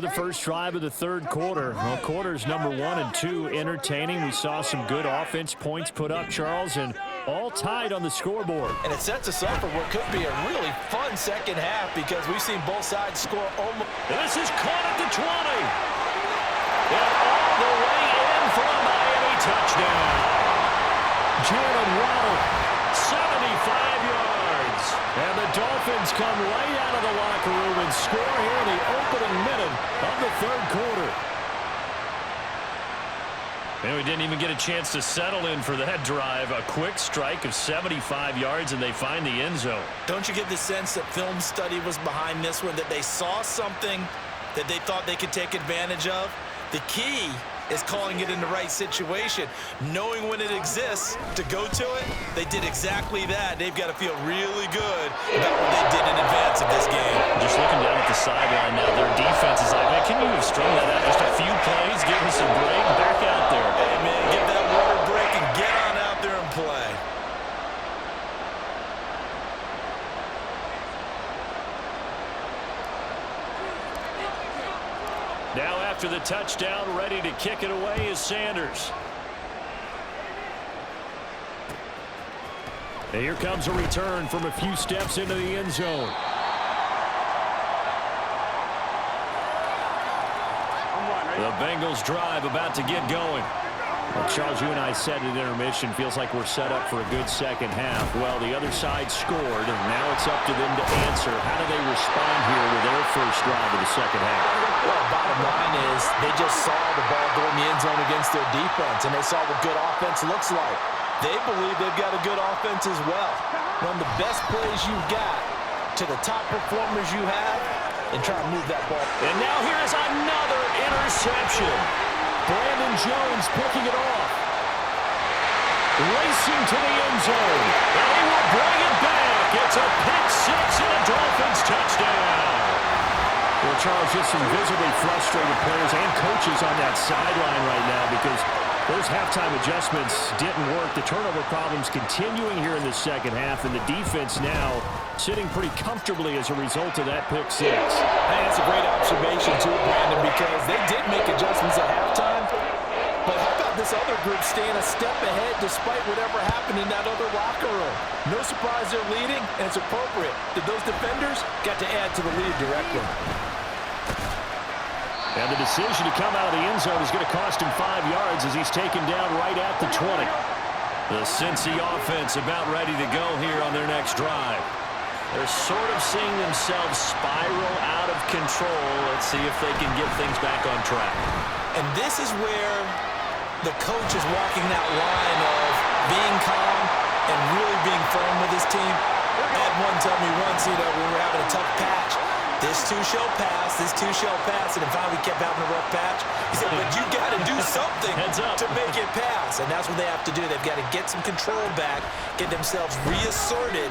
the first drive of the third quarter. Well, quarters number 1 and 2 entertaining. We saw some good offense points put up, Charles, and all tied on the scoreboard. And it sets us up for what could be a really fun second half because we've seen both sides score almost. This is caught at the 20. And all the way in for a Miami touchdown. Jayden 75 yards. And the Dolphins come right out of the locker room and score here in the opening minute of the third quarter. And we didn't even get a chance to settle in for that drive. A quick strike of 75 yards, and they find the end zone. Don't you get the sense that film study was behind this one, that they saw something that they thought they could take advantage of? The key is calling it in the right situation, knowing when it exists to go to it. They did exactly that. They've got to feel really good about what they did in advance of this game. Just looking down at the sideline now, their defense is like, man, can you have strung that out just a few plays, give us a break, back out there. Hey, man, give that water break and get on out there and play. Now after the touchdown, ready to kick it away is Sanders. And here comes a return from a few steps into the end zone. The Bengals drive about to get going. Well, Charles, you and I said at intermission, feels like we're set up for a good second half. Well, the other side scored, and now it's up to them to answer. How do they respond here with their first drive of the second half? Well, bottom line is they just saw the ball go in the end zone against their defense, and they saw what good offense looks like. They believe they've got a good offense as well. Run the best plays you've got to the top performers you have and try to move that ball. And now here is another interception. Brandon Jones picking it off. Racing to the end zone. And he will bring it back. It's a pick six and a Dolphins touchdown. Well, Charles, just some visibly frustrated players and coaches on that sideline right now because those halftime adjustments didn't work. The turnover problems continuing here in the second half, and the defense now sitting pretty comfortably as a result of that pick six. Hey, that's a great observation too, Brandon, because they did make adjustments at halftime. But how about this other group staying a step ahead despite whatever happened in that other locker room? No surprise they're leading, and it's appropriate that those defenders got to add to the lead directly. And the decision to come out of the end zone is going to cost him 5 yards as he's taken down right at the 20. The Cincy offense about ready to go here on their next drive. They're sort of seeing themselves spiral out of control. Let's see if they can get things back on track. And this is where the coach is walking that line of being calm and really being firm with his team. I had one tell me once, we were having a tough patch. This too shall pass, this too shall pass, and finally we kept having a rough patch. He said, but you got to do something to make it pass, and that's what they have to do. They've got to get some control back, get themselves reasserted,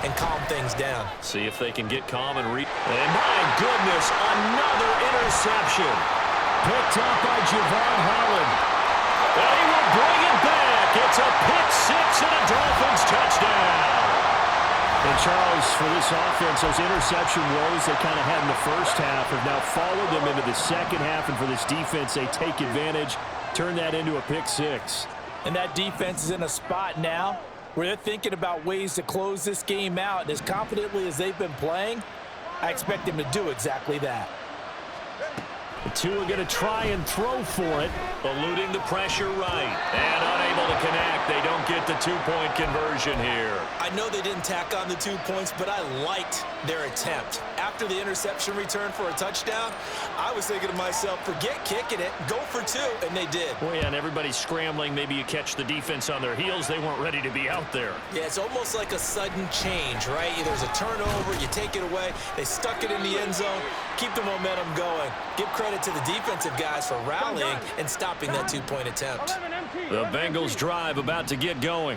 and calm things down. See if they can get calm and my goodness, another interception. Picked up by Jayden Holland. And he will bring it back. It's a pick six and a Dolphins touchdown. And Charles, for this offense, those interception woes they kind of had in the first half have now followed them into the second half. And for this defense, they take advantage, turn that into a pick six. And that defense is in a spot now where they're thinking about ways to close this game out. And as confidently as they've been playing, I expect them to do exactly that. The two are going to try and throw for it, eluding the pressure right. And unable to connect. They don't get the two-point conversion here. I know they didn't tack on the 2 points, but I liked their attempt. After the interception return for a touchdown, I was thinking to myself, forget kicking it, go for two, and they did. Well, yeah, and everybody's scrambling. Maybe you catch the defense on their heels. They weren't ready to be out there. Yeah, it's almost like a sudden change, right? There's a turnover, you take it away, they stuck it in the end zone, keep the momentum going. Give credit to the defensive guys for rallying and stopping that two-point attempt. The Bengals drive about to get going.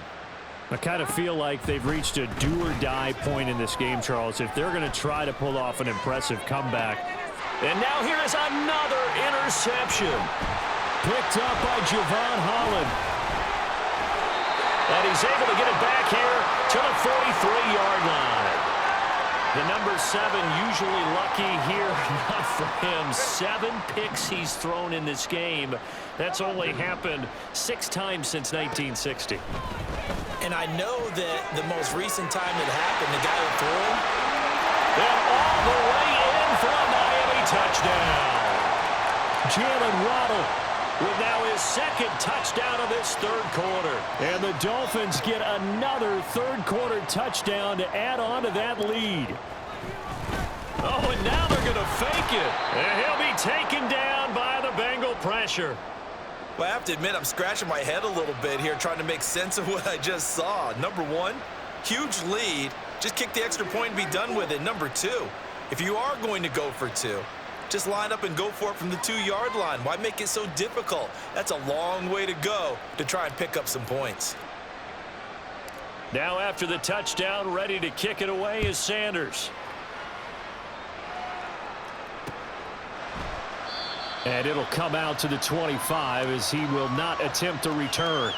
I kind of feel like they've reached a do-or-die point in this game, Charles, if they're going to try to pull off an impressive comeback. And now here is another interception. Picked up by Jayden Holland. And he's able to get it back here to the 43-yard line. The number 7 usually lucky here. Not for him. 7 picks he's thrown in this game. That's only happened 6 times since 1960. And I know that the most recent time it happened, the guy who threw him. And all the way in for a Miami touchdown. Jayden with now his 2nd touchdown of this 3rd quarter. And the Dolphins get another 3rd quarter touchdown to add on to that lead. Oh, and now they're going to fake it. And he'll be taken down by the Bengal pressure. Well, I have to admit, I'm scratching my head a little bit here trying to make sense of what I just saw. Number 1, huge lead. Just kick the extra point and be done with it. Number 2, if you are going to go for 2, just line up and go for it from the 2-yard line. Why make it so difficult? That's a long way to go to try and pick up some points. Now after the touchdown, ready to kick it away is Sanders. And it'll come out to the 25 as he will not attempt a return.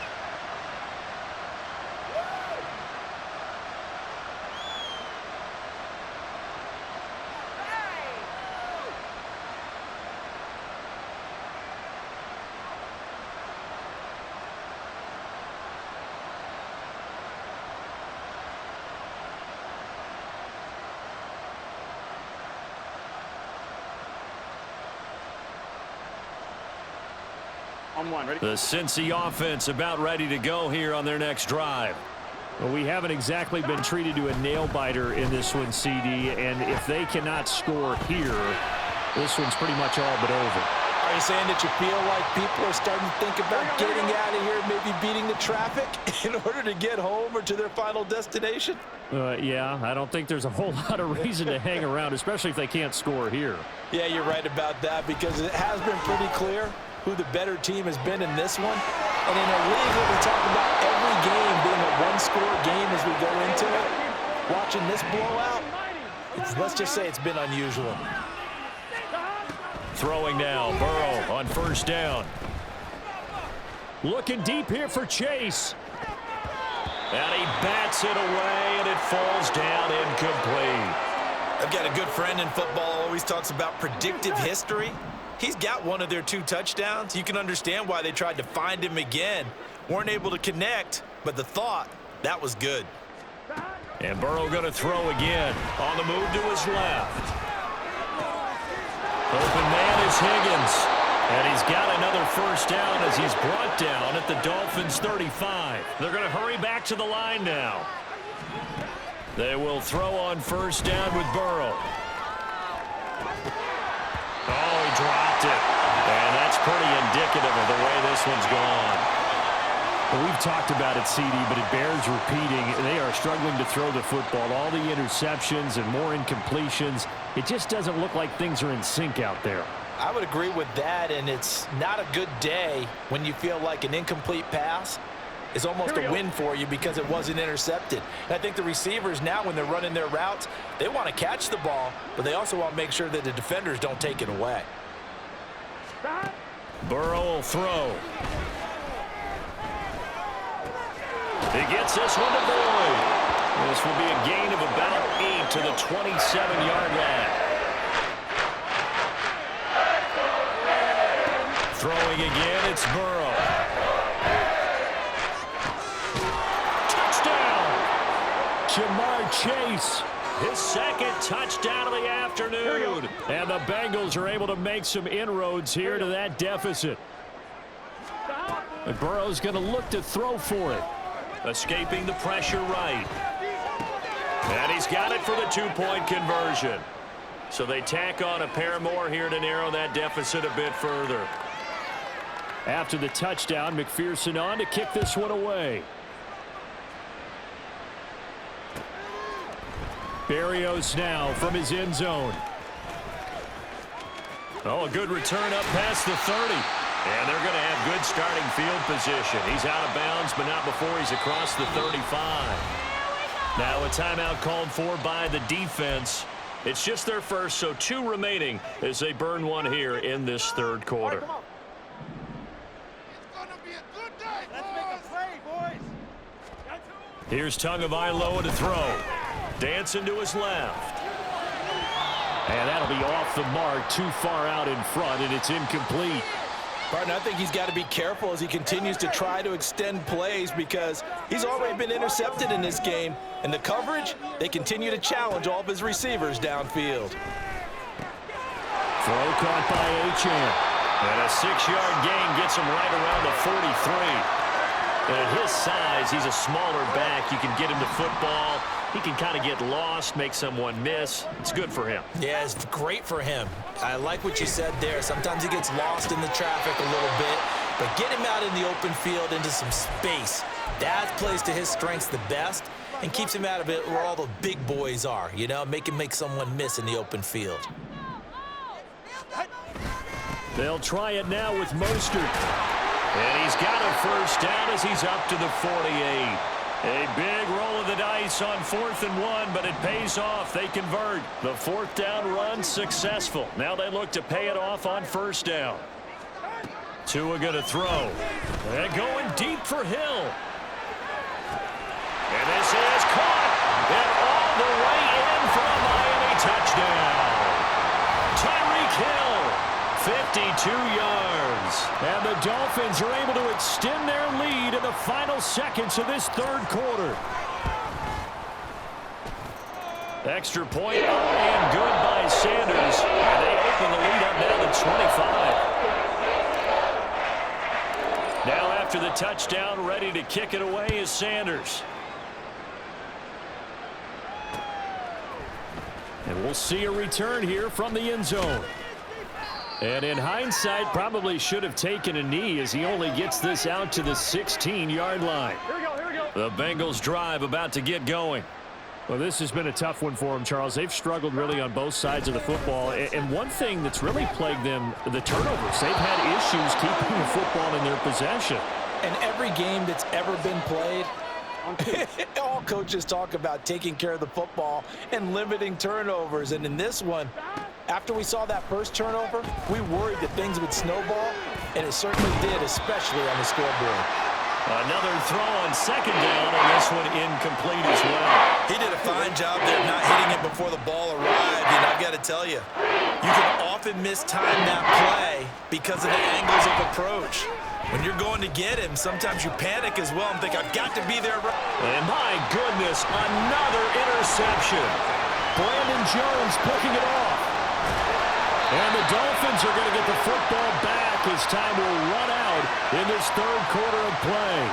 The Cincy offense about ready to go here on their next drive. Well, we haven't exactly been treated to a nail-biter in this one, CD, and if they cannot score here, this one's pretty much all but over. Are you saying that you feel like people are starting to think about getting out of here, maybe beating the traffic in order to get home or to their final destination? Yeah, I don't think there's a whole lot of reason to hang around, especially if they can't score here. Yeah, you're right about that because it has been pretty clear who the better team has been in this one. And in a league where we talk about every game being a one-score game as we go into it, watching this blowout, let's just say it's been unusual. Throwing now, Burrow on 1st down. Looking deep here for Chase. And he bats it away, and it falls down incomplete. I've got a good friend in football, always talks about predictive history. He's got one of their 2 touchdowns. You can understand why they tried to find him again. Weren't able to connect, but the thought, that was good. And Burrow going to throw again. On the move to his left. Open man is Higgins. And he's got another 1st down as he's brought down at the Dolphins' 35. They're going to hurry back to the line now. They will throw on 1st down with Burrow. Oh, he dropped it. And that's pretty indicative of the way this one's gone. Well, we've talked about it, CD, but it bears repeating. They are struggling to throw the football. All the interceptions and more incompletions. It just doesn't look like things are in sync out there. I would agree with that, and it's not a good day when you feel like an incomplete pass is almost a win for you because it wasn't intercepted. And I think the receivers now, when they're running their routes, they want to catch the ball, but they also want to make sure that the defenders don't take it away. Burrow will throw. He gets this one to Boyd. This will be a gain of about 8 to the 27-yard line. Throwing again, it's Burrow. Jamar Chase, his 2nd touchdown of the afternoon. And the Bengals are able to make some inroads here to that deficit. And Burrow's going to look to throw for it. Escaping the pressure right. And he's got it for the 2-point conversion. So they tack on a pair more here to narrow that deficit a bit further. After the touchdown, McPherson on to kick this one away. Berrios now from his end zone. Oh, a good return up past the 30. And they're going to have good starting field position. He's out of bounds, but not before he's across the 35. Now a timeout called for by the defense. It's just their first, so 2 remaining as they burn one here in this 3rd quarter. Here's Tagovailoa to throw. Dancing to his left. And that'll be off the mark, too far out in front, and it's incomplete. Partner, I think he's got to be careful as he continues to try to extend plays because he's already been intercepted in this game. And the coverage, they continue to challenge all of his receivers downfield. Throw caught by Achane. And a 6-yard gain gets him right around the 43. And at his size, he's a smaller back. You can get him to football. He can kind of get lost, make someone miss. It's good for him. Yeah, it's great for him. I like what you said there. Sometimes he gets lost in the traffic a little bit, but get him out in the open field into some space. That plays to his strengths the best and keeps him out of it where all the big boys are, you know, make him make someone miss in the open field. They'll try it now with Mostert. And he's got a first down as he's up to the 48. A big roll of the dice on 4th and 1, but it pays off. They convert. The 4th down run successful. Now they look to pay it off on 1st down. Tua going to throw. And going deep for Hill. And this is caught. And all the way in for a Miami touchdown. Tyreek Hill, 52 yards. And the Dolphins are able to extend their lead in the final seconds of this 3rd quarter. Extra point up and good by Sanders. And they open the lead up now to 25. Now after the touchdown, ready to kick it away is Sanders. And we'll see a return here from the end zone. And in hindsight, probably should have taken a knee as he only gets this out to the 16-yard line. Here we go. The Bengals drive about to get going. Well, this has been a tough one for them, Charles. They've struggled really on both sides of the football. And one thing that's really plagued them, the turnovers. They've had issues keeping the football in their possession. And every game that's ever been played, all coaches talk about taking care of the football and limiting turnovers. And in this one, after we saw that first turnover, we worried that things would snowball, and it certainly did, especially on the scoreboard. Another throw on 2nd down, and this one incomplete as well. He did a fine job there not hitting it before the ball arrived, and I've got to tell you, you can often mistime that play because of the angles of approach. When you're going to get him, sometimes you panic as well and think, I've got to be there. And my goodness, another interception. Brandon Jones picking it off. And the Dolphins are going to get the football back as time will run out in this 3rd quarter of play.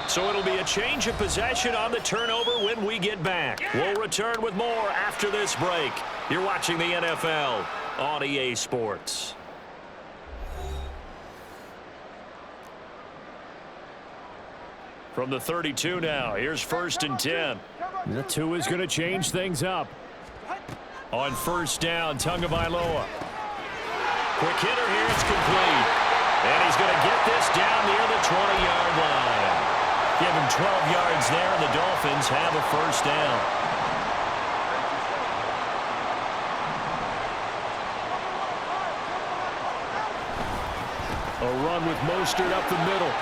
So it'll be a change of possession on the turnover when we get back. We'll return with more after this break. You're watching the NFL on EA Sports. From the 32 now, here's 1st and 10. The 2 is going to change things up. On 1st down, Tagovailoa. Quick hitter here, it's complete. And he's going to get this down near the 20-yard line. Give him 12 yards there, and the Dolphins have a 1st down. A run with Mostert up the middle.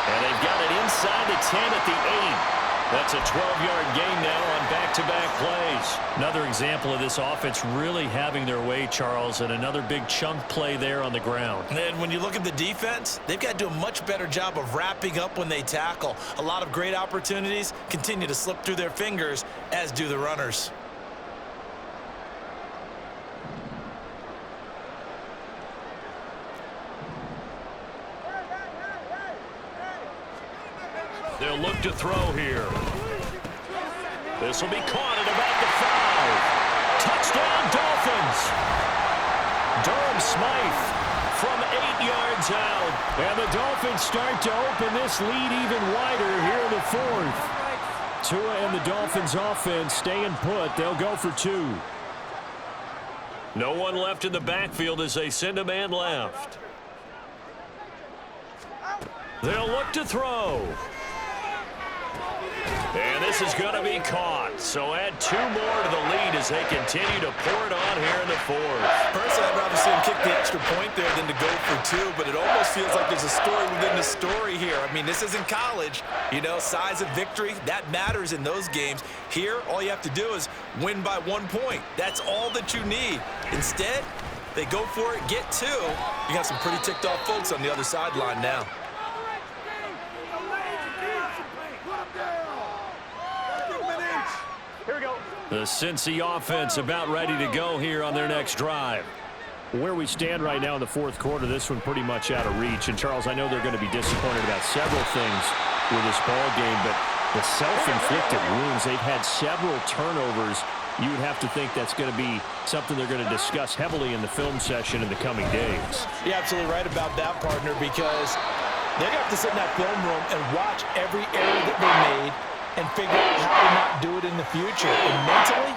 And they've got it inside the 10 at the 8. That's a 12-yard gain now on back-to-back plays. Another example of this offense really having their way, Charles, and another big chunk play there on the ground. And when you look at the defense, they've got to do a much better job of wrapping up when they tackle. A lot of great opportunities continue to slip through their fingers, as do the runners. They'll look to throw here. This will be caught at about the 5. Touchdown, Dolphins. Durham Smythe from 8 yards out. And the Dolphins start to open this lead even wider here in the 4th. Tua and the Dolphins offense staying put. They'll go for 2. No one left in the backfield as they send a man left. They'll look to throw. And this is going to be caught. So add 2 more to the lead as they continue to pour it on here in the 4th. Personally, I'd rather see him kick the extra point there than to go for 2, but it almost feels like there's a story within the story here. I mean, this isn't college. You know, size of victory, that matters in those games. Here, all you have to do is win by 1 point. That's all that you need. Instead, they go for it, get 2. You got some pretty ticked off folks on the other sideline now. The Cincy offense about ready to go here on their next drive. Where we stand right now in the 4th quarter, this one pretty much out of reach. And, Charles, I know they're going to be disappointed about several things with this ball game, but the self-inflicted wounds, they've had several turnovers. You would have to think that's going to be something they're going to discuss heavily in the film session in the coming days. You're absolutely right about that, partner, because they're going to have to sit in that film room and watch every error that they made and figure out how to not do it in the future. And mentally,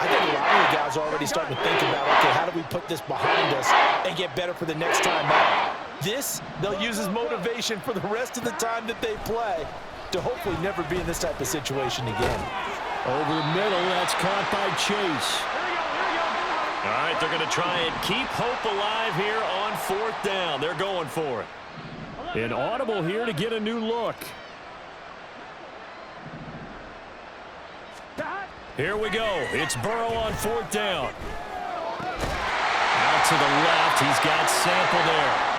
I think a lot of the guys are already starting to think about, okay, how do we put this behind us and get better for the next time out? This, they'll use as motivation for the rest of the time that they play to hopefully never be in this type of situation again. Over the middle, that's caught by Chase. All right, they're going to try and keep hope alive here on 4th down. They're going for it. An audible here to get a new look. Here we go. It's Burrow on 4th down. Out to the left. He's got Sample there.